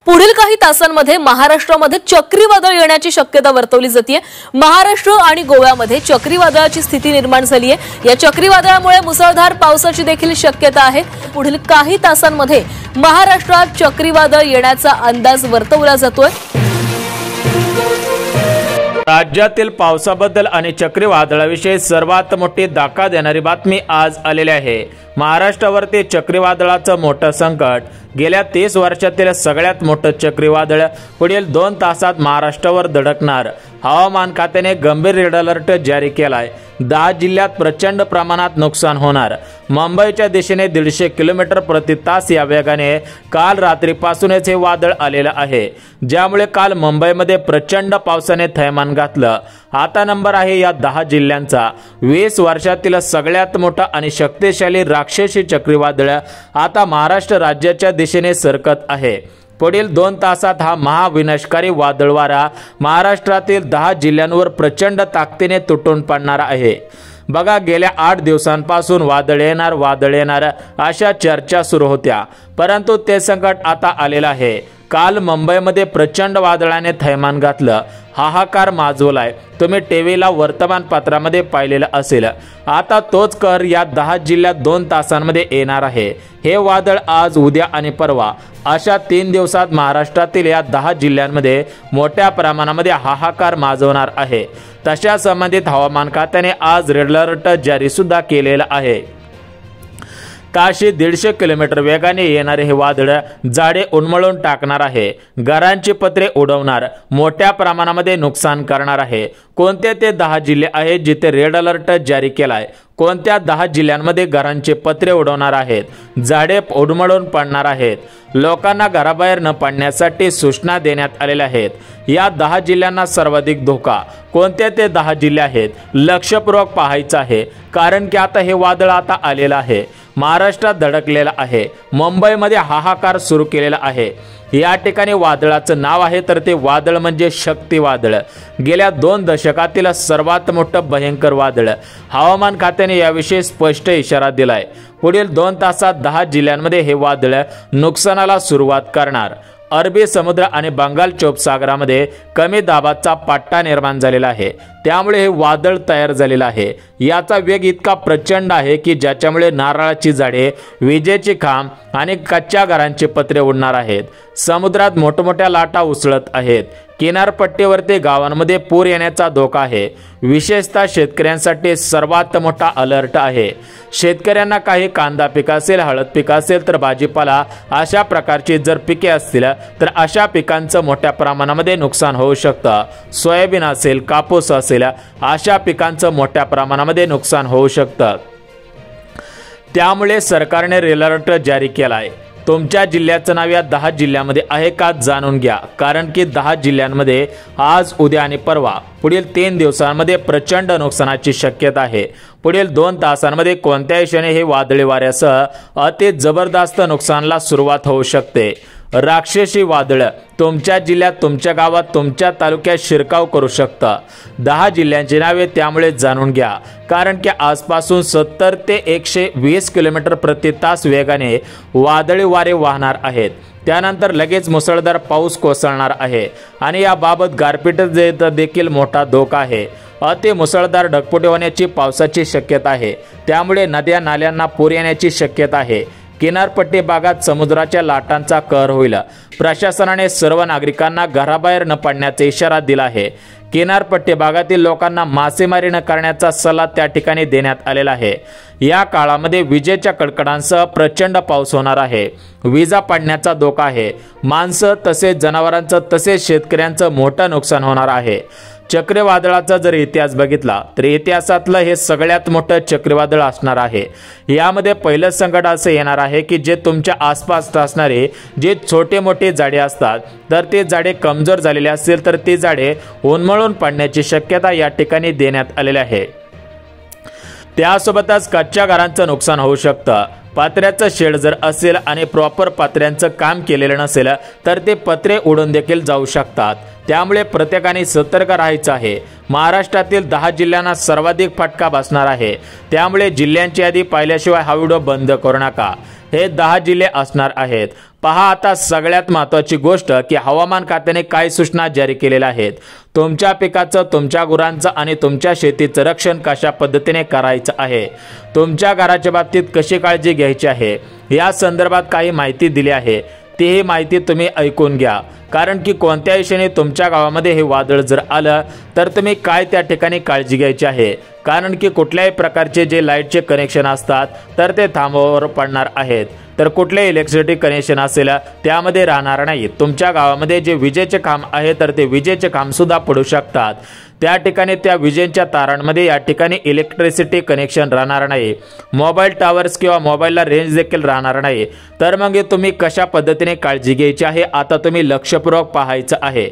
पुढील काही तासांमध्ये महाराष्ट्रामध्ये चक्रीवादळ येण्याची शक्यता वर्तवली जाते। महाराष्ट्र आणि गोव्यामध्ये चक्रीवादळाची स्थिती निर्माण झाली आहे। या चक्रीवादळामुळे मुसळधार पावसाची देखील शक्यता आहे। पुढील काही तासांमध्ये महाराष्ट्रात चक्रीवादळ येण्याचा अंदाज वर्तवला जातोय। राज्यातील पावसाबद्दल आणि चक्रीवादळाविषयी सर्वात मोठी धक्का देणारी बातमी आज आलेली आहे। महाराष्ट्रावरती चक्रीवादळाचं मोठं संकट, गेल्या 30 वर्षातील सगळ्यात मोठं चक्रीवादळ पुढील 2 तासात महाराष्ट्रावर धडकणार। हवामान खात्याने गंभीर रेड अलर्ट जारी केलाय। 10 जिल्ह्यात प्रचंड प्रमाणात नुकसान होणार। मुंबईच्या दिशेने 150 किलोमीटर प्रति तास या वेगाने काल रात्रीपासूनच हे वादळ आलेलं आहे, ज्यामुळे काल मुंबईमध्ये प्रचंड पावसाने थैमान घातलं। आता नंबर आहे या 10 जिल्ह्यांचा। 20 वर्षातील सगळ्यात मोठा आणि शक्तिशाली राक्षसी चक्रीवादळ आता महाराष्ट्र राज्याच्या दिशेने सरकत आहे। पुढील 2 तासात हा महाविनाशकारी वादळ वारा महाराष्ट्रातील 10 जिल्ह्यांवर प्रचंड ताकदीने तुटून पडणार आहे। बघा, गेल्या 8 दिवसांपासून वादळ येणार अशा चर्चा सुरू होत्या, परंतु ते संकट आता आलेलं आहे। काल मुंबईमध्ये प्रचंड वादळाने थैमान घातलं, हाहाकार माजवलाय। तुम्ही टीव्हीला वर्तमानपत्रामध्ये पाहिलेलं असेल। आता तोच कहर या 10 जिल्ह्यात 2 तासांमध्ये येणार आहे। हे वादळ आज, उद्या आणि परवा अशा 3 दिवसात महाराष्ट्रातील या 10 जिल्ह्यांमध्ये मोठ्या प्रमाणामध्ये हाहाकार माजवणार आहे। तशा संबंधित हवामान खात्याने आज रेड अलर्ट जारी सुद्धा केलेला आहे। ताशी 150 किलोमीटर वेगाने येणारे हे वादळ झाडे उन्मळून टाकणार आहे, घरांची पत्रे उडवणार, मोठ्या प्रमाणामध्ये नुकसान करणार आहे। कोणते ते 10 जिल्हे आहेत जिथे रेड अलर्ट जारी केलाय? कोणत्या 10 जिल्ह्यांमध्ये घरांचे पत्रे उडवणार आहेत, झाडे उन्मळून पडणार आहेत? लोकांना घराबाहेर न पडण्यासाठी सूचना देण्यात आलेल्या आहेत। या 10 जिल्ह्यांना सर्वाधिक धोका कोणते ते 10 जिल्हे आहेत? लक्षपूर्वक पाहायचं आहे, कारण की आता हे वादळ आता आलेलं आहे, महाराष्ट्रात धडकलेला आहे, मुंबईमध्ये हाहाकार सुरू केलेला आहे। या ठिकाणी वादळाचं नाव आहे तर ते वादळ म्हणजे शक्तिवादळ। गेल्या 2 दशकातील सर्वात मोठं भयंकर वादळ। हवामान खात्याने याविषयी स्पष्ट इशारा दिलाय। पुढील 2 तासात 10 जिल्ह्यांमध्ये हे वादळ नुकसानाला सुरुवात करणार। अरबी समुद्र आणि बंगालच्या उपसागरामध्ये कमी दाबाचा पट्टा निर्माण झालेला आहे, त्यामुळे हे वादळ तयार झालेलं आहे। याचा वेग इतका प्रचंड आहे की ज्याच्यामुळे नारळाची झाडे, विजेचे खांब आणि कच्च्या घरांचे पत्रे उडणार आहेत। समुद्रात मोठमोठ्या लाटा उसळत आहेत। किनारपट्टीवरती गावांमध्ये पूर येण्याचा धोका आहे। विशेषतः शेतकऱ्यांसाठी सर्वात मोठा अलर्ट आहे। शेतकऱ्यांना काही कांदा पीक असेल, हळद पीक असेल तर भाजीपाला अशा प्रकारची जर पिके असतील तर अशा पिकांचं मोठ्या प्रमाणामध्ये नुकसान होऊ शकतं। सोयाबीन असेल, कापूस असेल, अशा पिकांचं मोठ्या प्रमाणामध्ये नुकसान होऊ शकतं। त्यामुळे सरकारने रेड अलर्ट जारी केलाय। तुमच्या जिल्ह्याचं नाव या 10 जिल्ह्यांमध्ये आहे का जाणून घ्या, कारण की 10 जिल्ह्यांमध्ये आज, उद्या आणि परवा पुढील 3 दिवसांमध्ये प्रचंड नुकसानाची शक्यता आहे। पुढील 2 तासांमध्ये कोणत्याही क्षणी हे वादळी वाऱ्यासह अति जबरदस्त नुकसानाला सुरुवात होऊ शकते। राक्षसी वादळ तुमच्या जिल्ह्यात, तुमच्या गावात, तुमच्या तालुक्यात शिरकाव करू शकतं। 10 जिल्ह्यांची नावे त्यामुळे जाणून घ्या, कारण की आजपासून 70 ते 120 किलोमीटर प्रति तास वेगाने वादळी वारे वाहणार आहेत। त्यानंतर लगेच मुसळधार पाऊस कोसळणार आहे आणि याबाबत गारपीट देखील मोठा धोका आहे। अति मुसळधार ढगफुटी होण्याची पावसाची शक्यता आहे, त्यामुळे नद्या नाल्यांना पूर येण्याची शक्यता आहे। किनारपट्टी भागात समुद्राच्या लाटांचा कहर होईल। प्रशासनाने सर्व नागरिकांना घराबाहेर न पडण्याचा इशारा दिला आहे। किनारपट्टी भागातील लोकांना मासेमारी न करण्याचा सल्ला त्या ठिकाणी देण्यात आलेला आहे। या काळामध्ये विजेच्या कडकडांसह प्रचंड पाऊस होणार आहे, विजा पडण्याचा धोका आहे। माणसं तसेच जनावरांचं तसेच शेतकऱ्यांचं मोठं नुकसान होणार आहे। चक्रीवादळाचा जर इतिहास बघितला तर इतिहासातलं हे सगळ्यात मोठं चक्रीवादळ असणार आहे। यामध्ये पहिलं संकट असं येणार आहे की जे तुमच्या आसपास असणारे जे छोटे मोठे झाडे असतात तर ते झाडे कमजोर झालेले असतील तर ते झाडे उन्मळून पडण्याची शक्यता या ठिकाणी देण्यात आलेली आहे। त्यासोबतच कच्च्या घरांचं नुकसान होऊ शकतं। पत्र्याचं शेड जर असेल आणि प्रॉपर पत्र्यांचं काम केलेलं नसेल तर ते पत्रे उडून देखील जाऊ शकतात। त्यामुळे प्रत्येकाने सतर्क राहायचं आहे। महाराष्ट्रातील 10 जिल्ह्यांना सर्वाधिक फटका बसणार आहे, त्यामुळे जिल्ह्यांची यादी पाहिल्याशिवाय हा व्हिडिओ बंद करू नका। हे 10 जिल्हे असणार आहेत। पहा आता सगळ्यात महत्त्वाची गोष्ट की हवामान खात्याने काय सूचना जारी केलेल्या आहेत। तुमच्या पिकाचं, तुमच्या गुरांचं आणि तुमच्या शेतीचं रक्षण कशा पद्धतीने करायचं आहे, तुमच्या घराच्या बाबतीत कशी काळजी घ्यायची आहे, या संदर्भात काही माहिती दिली आहे। ती माहिती तुम्ही ऐकून घ्या, कारण की कोणत्याही क्षणी तुमच्या गावामध्ये हे वादळ जर आलं तर तुम्ही काय त्या ठिकाणी काळजी घ्यायची आहे। कारण की कुठल्याही प्रकारचे जे लाईटचे कनेक्शन असतात तर ते थांबवावर पडणार आहेत, तर कुठले इलेक्ट्रिसिटी कनेक्शन असेल त्यामध्ये राहणार नाही। तुमच्या गावामध्ये जे विजेचे खांब आहे तर ते विजेचे खांब सुद्धा पडू शकतात। त्या ठिकाणी त्या विजेच्या तारांमध्ये या ठिकाणी इलेक्ट्रिसिटी कनेक्शन राहणार नाही। मोबाईल टावर्स किंवा मोबाईलला रेंज देखील राहणार नाही। तर मग तुम्ही कशा पद्धतीने काळजी घ्यायची आहे आता तुम्ही लक्षपूर्वक पाहायचं आहे।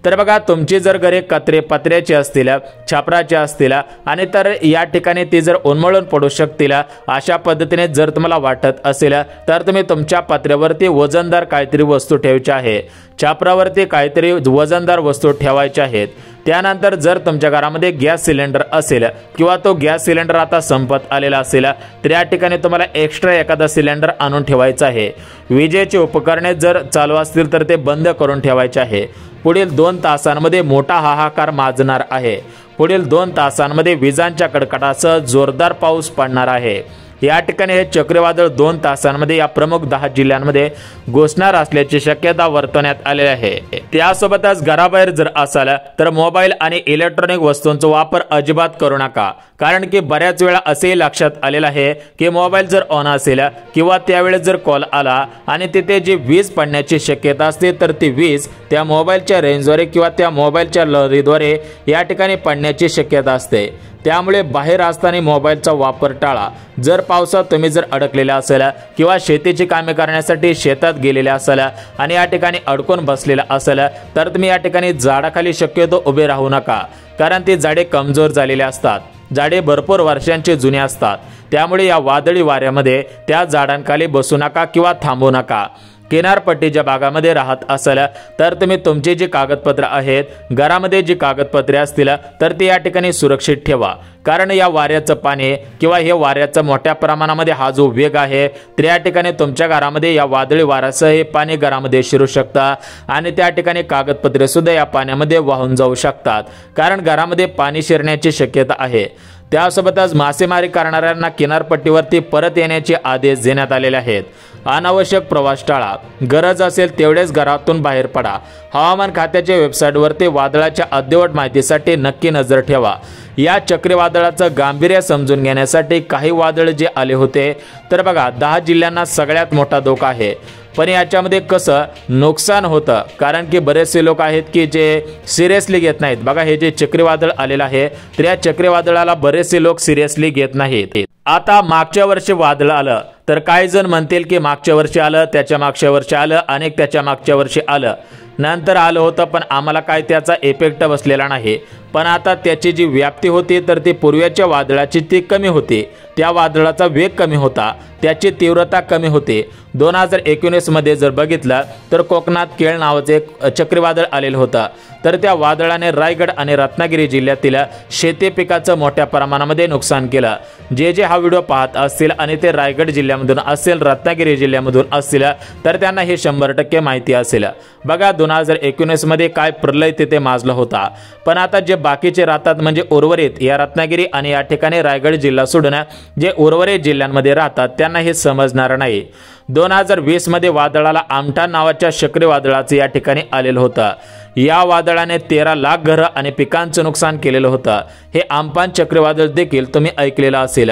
तर बघा, तुमची जर घरे पत्र्याची असतील, छापराची असतील आणि तर या ठिकाणी ती जर उन्मळून पडू शकतील अशा पद्धतीने जर तुम्हाला वाटत असेल तर तुम्ही तुमच्या पत्र्यावरती वजनदार काहीतरी वस्तू ठेवायची आहे, छापरावरती काहीतरी वजनदार वस्तू ठेवायच्या आहेत। त्यानंतर जर तुमच्या घरामध्ये गॅस सिलेंडर असेल किंवा तो गॅस सिलेंडर आता संपत आलेला असेल तर या ठिकाणी तुम्हाला एक्स्ट्रा एखादा सिलेंडर आणून ठेवायचा आहे। विजेची उपकरणे जर चालू असतील तर ते बंद करून ठेवायचे आहे। पुढील 2 तासांमध्ये मोठा हाहाकार माजणार आहे। पुढील 2 तासांमध्ये विजांच्या कडकडासह जोरदार पाऊस पडणार आहे। या ठिकाणी हे चक्रीवादळ 2 तासांमध्ये या प्रमुख 10 जिल्ह्यांमध्ये घुसणार असल्याची शक्यता वर्तवण्यात आली आहे। त्यासोबतच घराबाहेर जर असाल तर मोबाईल आणि इलेक्ट्रॉनिक वस्तूंचा वापर अजिबात करू नका, कारण की बऱ्याच वेळा असे लक्षात आलेलं आहे की मोबाईल जर ऑन असेल किंवा त्यावेळेस जर कॉल आला आणि तिथे जी वीज पडण्याची शक्यता असते तर ती वीज त्या मोबाईलच्या रेंजद्वारे किंवा त्या मोबाईलच्या लहरीद्वारे या ठिकाणी पडण्याची शक्यता असते। त्यामुळे बाहेर असताना मोबाईलचा वापर टाळा। जर पावसात तुम्ही जर अडकलेला असेल किंवा शेतीची कामे करण्यासाठी शेतात गेलेले असेल आणि या ठिकाणी अडकून बसलेला असेल तर तुम्ही या ठिकाणी झाडाखाली शक्यतो उभे राहू नका, कारण ती झाडे कमजोर झालेली असतात, झाडे भरपूर वर्षांची जुनी असतात। त्यामुळे या वादळी वाऱ्यामध्ये त्या झाडांखाली बसू नका किंवा थांबू नका। किनारपट्टीच्या भागामध्ये राहत असेल तर तुम्ही तुमची जी कागदपत्र आहेत, घरामध्ये जी कागदपत्रे असतील तर ती या ठिकाणी सुरक्षित ठेवा, कारण या वाऱ्याचं पाणी किंवा हे वाऱ्याचं मोठ्या प्रमाणामध्ये हा जो वेग आहे तर या ठिकाणी तुमच्या घरामध्ये या वादळी वाऱ्यासह हे पाणी घरामध्ये शिरू शकतं आणि त्या ठिकाणी कागदपत्रे सुद्धा या पाण्यामध्ये वाहून जाऊ शकतात, कारण घरामध्ये पाणी शिरण्याची शक्यता आहे। त्यासोबतच मासेमारी करणाऱ्यांना किनारपट्टीवरती परत येण्याचे आदेश देण्यात आलेले आहेत। अनावश्यक प्रवास टाळा, गरज असेल तेवढेच घरातून बाहेर पडा। हवामान खात्याच्या वेबसाईटवरती वादळाच्या अद्ययावत माहितीसाठी नक्की नजर ठेवा। या चक्रीवादळाचं गांभीर्य समजून घेण्यासाठी काही वादळ जे आले होते तर बघा 10 जिल्ह्यांना सगळ्यात मोठा धोका आहे, पण याच्यामध्ये कसं नुकसान होतं, कारण की बरेचसे लोक आहेत की जे सिरियसली घेत नाहीत। बघा, हे जे चक्रीवादळ आलेलं आहे तर या चक्रीवादळाला बरेचसे लोक सिरियसली घेत नाहीत। आता मागच्या वर्षी वादळ आलं तर काही जण म्हणतील की मागच्या वर्षी आलं, त्याच्या मागच्या वर्षी आलं, अनेक त्याच्या मागच्या वर्षी आलं, नंतर आलं होतं पण आम्हाला काय त्याचा इफेक्ट बसलेला नाही। पण आता त्याची जी व्याप्ती होती तर ती पूर्वीच्या वादळाची ती कमी होती, त्या वादळाचा वेग कमी होता, त्याची तीव्रता कमी होती। 2019 मध्ये जर बघितलं तर कोकणात केळ नावाचे एक चक्रीवादळ आलेलं होतं, तर त्या वादळाने रायगड आणि रत्नागिरी जिल्ह्यातील शेती पिकाचं मोठ्या प्रमाणामध्ये नुकसान केलं। जे हा व्हिडिओ पाहत असतील आणि ते रायगड जिल्ह्यामधून असेल, रत्नागिरी जिल्ह्यामधून असतील तर त्यांना हे 100% माहिती असेल। बघा, 2019 मध्ये काय प्रलय तिथे माजला होता, पण आता जे बाकीचे राहतात म्हणजे उर्वरित या रत्नागिरी आणि या ठिकाणी रायगड जिल्हा सोडून जे उर्वरित जिल्ह्यांमध्ये राहतात त्यांना हे समजणार नाही। 2020 मध्ये वादळाला आमठाण नावाच्या चक्रीवादळाचे या ठिकाणी आलेलं होतं। या वादळाने 13 लाख घरं आणि पिकांचं नुकसान केलेलं होतं। हे आम्फान चक्रीवादळ देखील तुम्ही ऐकलेलं असेल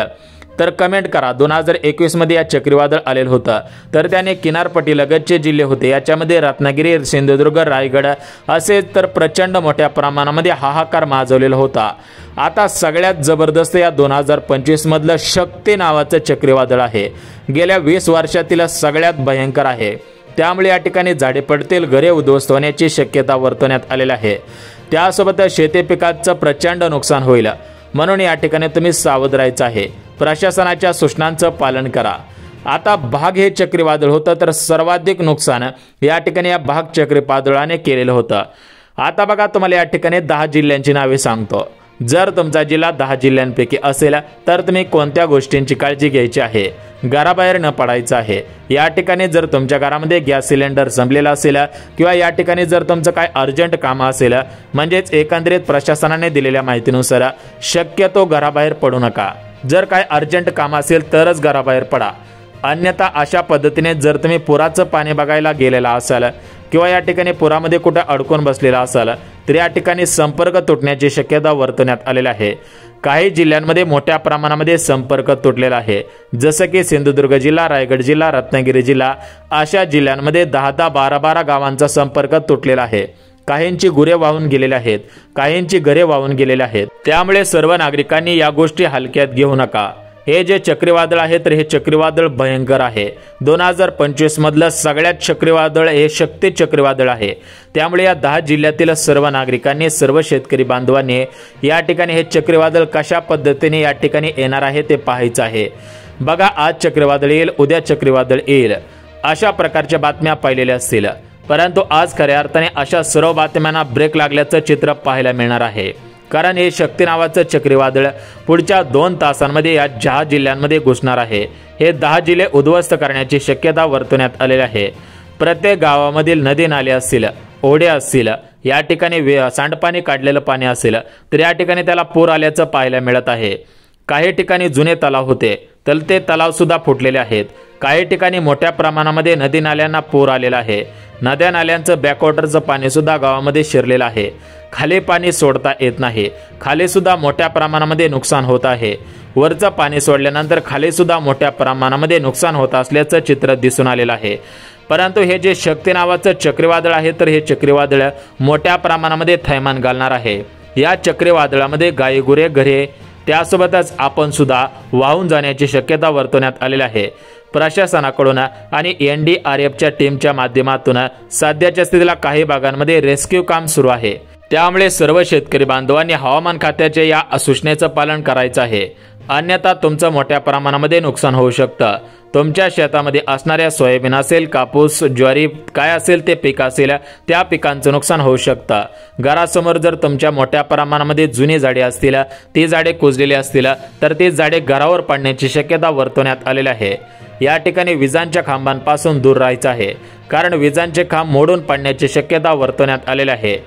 तर कमेंट करा। 2021 मध्ये या चक्रीवादळ आलेलं होतं तर त्याने किनारपट्टी लगतचे जिल्हे होते, याच्यामध्ये रत्नागिरी, सिंधुदुर्ग, रायगड असे तर प्रचंड मोठ्या प्रमाणामध्ये हाहाकार माजवलेला होता। आता सगळ्यात जबरदस्त या 2025 मधलं शक्ती नावाचं चक्रीवादळ आहे, गेल्या 20 वर्षातील सगळ्यात भयंकर आहे। त्यामुळे या ठिकाणी झाडे पडतील, घरे उद्ध्वस्त होण्याची शक्यता वर्तवण्यात आलेली आहे। त्यासोबत शेती पिकाचं प्रचंड नुकसान होईल, म्हणून या ठिकाणी तुम्ही सावध राहायचं आहे। प्रशासनाच्या सूचनांचं पालन करा। आता भाग हे चक्रीवादळ होतं तर सर्वाधिक नुकसान या ठिकाणी या भाग चक्रीवादळाने केलेलं होतं। आता बघा, तुम्हाला या ठिकाणी 10 जिल्ह्यांची नावे सांगतो। जर तुमचा जिल्हा 10 जिल्ह्यांपैकी असेल तर तुम्ही कोणत्या गोष्टींची काळजी घ्यायची आहे? घराबाहेर न पडायचं आहे। या ठिकाणी जर तुमच्या घरामध्ये गॅस सिलेंडर संपलेला असेल किंवा या ठिकाणी जर तुमचं काय अर्जंट काम असेल, म्हणजेच एकंदरीत प्रशासनाने दिलेल्या माहितीनुसार शक्यतो घराबाहेर पडू नका। जर काय अर्जंट काम असेल तरच घराबाहेर पडा, अन्यथा अशा पद्धतीने जर तुम्ही पुराचं पाणी बघायला गेलेला असाल किंवा या ठिकाणी पुरामध्ये कुठे अडकून बसलेला असाल तर या ठिकाणी संपर्क तुटण्याची शक्यता वर्तवण्यात आलेली आहे। काही जिल्ह्यांमध्ये मोठ्या प्रमाणामध्ये संपर्क तुटलेला आहे, जसं की सिंधुदुर्ग जिल्हा, रायगड जिल्हा, रत्नागिरी जिल्हा अशा जिल्ह्यांमध्ये 10-10, 12-12 गावांचा संपर्क तुटलेला आहे। काहींची गुरे वाहून गेलेले आहेत, काहींची घरे वाहून गेलेले आहेत। त्यामुळे सर्व नागरिकांनी या गोष्टी हलक्यात घेऊ नका। हे जे चक्रीवादळ आहे तर हे चक्रीवादळ भयंकर आहे। 2025 मधलं सगळ्यात चक्रीवादळ हे शक्ती चक्रीवादळ आहे। त्यामुळे या 10 जिल्ह्यातील सर्व नागरिकांनी, सर्व शेतकरी बांधवांनी या ठिकाणी हे चक्रीवादळ कशा पद्धतीने या ठिकाणी येणार आहे ते पाहायचं आहे। बघा, आज चक्रीवादळ येईल, उद्या चक्रीवादळ येईल, अशा प्रकारच्या बातम्या पाहिलेल्या असतील, परंतु आज खऱ्या अर्थाने अशा सर्व बातम्यांना ब्रेक लागल्याचं चित्र पाहायला मिळणार आहे। कारण हे शक्ती नावाचं चक्रीवादळ पुढच्या 2 तासांमध्ये या 10 जिल्ह्यांमध्ये घुसणार आहे। हे 10 जिल्हे उद्ध्वस्त करण्याची शक्यता वर्तवण्यात आलेली आहे। प्रत्येक गावामधील नदी नाले असतील, ओढे असतील, या ठिकाणी सांडपाणी काढलेलं पाणी असेल तर या ठिकाणी त्याला पूर आल्याचं पाहायला मिळत आहे। काही ठिकाणी जुने तलाव होते तर ते तलाव सुद्धा फुटलेले आहेत। काही ठिकाणी मोठ्या प्रमाणामध्ये नदी नाल्यांना पूर आलेला आहे। नद्या नाल्यांचं बॅकवॉटरचं पाणी सुद्धा गावामध्ये शिरलेलं आहे। खाली पाणी सोडता येत नाही, खाली सुद्धा मोठ्या प्रमाणामध्ये नुकसान होत आहे। वरचं पाणी सोडल्यानंतर खाली सुद्धा मोठ्या प्रमाणामध्ये नुकसान होत असल्याचं चित्र दिसून आलेलं आहे। परंतु हे जे शक्ती नावाचं चक्रीवादळ आहे तर हे चक्रीवादळ मोठ्या प्रमाणामध्ये थैमान घालणार आहे। या चक्रीवादळामध्ये गायीगुरे, घरे, त्यासोबतच आपण सुद्धा वाहून जाण्याची शक्यता वर्तवण्यात आलेली आहे। प्रशासनाकडून आणि NDRFच्या टीमच्या माध्यमातून सध्याच्या स्थितीला काही भागांमध्ये रेस्क्यू काम सुरू आहे। त्यामुळे सर्व शेतकरी बांधवांनी हवामान खात्याच्या या सूचनेचं पालन करायचं आहे, अन्यथा तुमचं मोठ्या प्रमाणामध्ये नुकसान होऊ शकतं। तुमच्या शेतामध्ये असणाऱ्या सोयाबीन असेल, कापूस, ज्वारी काय असेल ते पीक असेल, त्या पिकांचं नुकसान होऊ शकतं। घरासमोर जर तुमच्या मोठ्या प्रमाणामध्ये जुनी झाडे असतील, ती झाडे कुजलेली असतील तर ती झाडे घरावर पडण्याची शक्यता वर्तवण्यात आलेली आहे। या ठिकाणी विजांच्या खांबांपासून दूर राहायचं आहे, कारण विजांचे खांब मोडून पडण्याची शक्यता वर्तवण्यात आलेली आहे।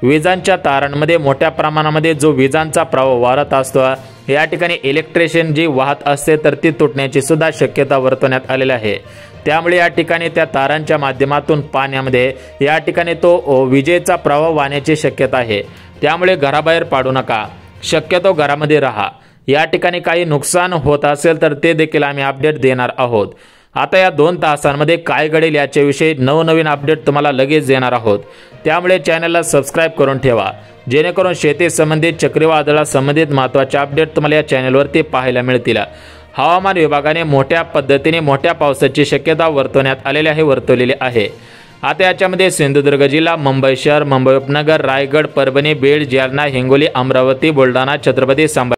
विजांच्या तारांमध्ये मोठ्या प्रमाणामध्ये जो विजांचा प्रवाह वाहत असतो, या ठिकाणी इलेक्ट्रिशियन जी वाहत असते तर ती तुटण्याची सुद्धा शक्यता वर्तवण्यात आलेली आहे। त्यामुळे या ठिकाणी त्या तारांच्या माध्यमातून पाण्यामध्ये या ठिकाणी तो विजेचा प्रवाह वाहण्याची शक्यता आहे। त्यामुळे घराबाहेर पाडू नका, शक्यतो घरामध्ये राहा। या ठिकाणी काही नुकसान होत असेल तर ते देखील आम्ही अपडेट देणार आहोत। आता या 2 तासांमध्ये काय घडेल याच्याविषयी नवनवीन अपडेट तुम्हाला लगेच देणार आहोत। त्यामुळे चॅनलला सबस्क्राईब करून ठेवा, जेणेकरून शेती संबंधित, चक्रीवादळा संबंधित महत्त्वाचे अपडेट तुम्हाला या चॅनलवरती पाहायला मिळतील। हवामान विभागाने मोठ्या पद्धतीने मोठ्या पावसाची शक्यता वर्तवलेली आहे। आता याच्यामध्ये सिंधुदुर्ग जिल्हा, मुंबई शहर, मुंबई उपनगर, रायगड, परभणी, बीड, जालना, हिंगोली, अमरावती, बुलढाणा, छत्रपती संभाजी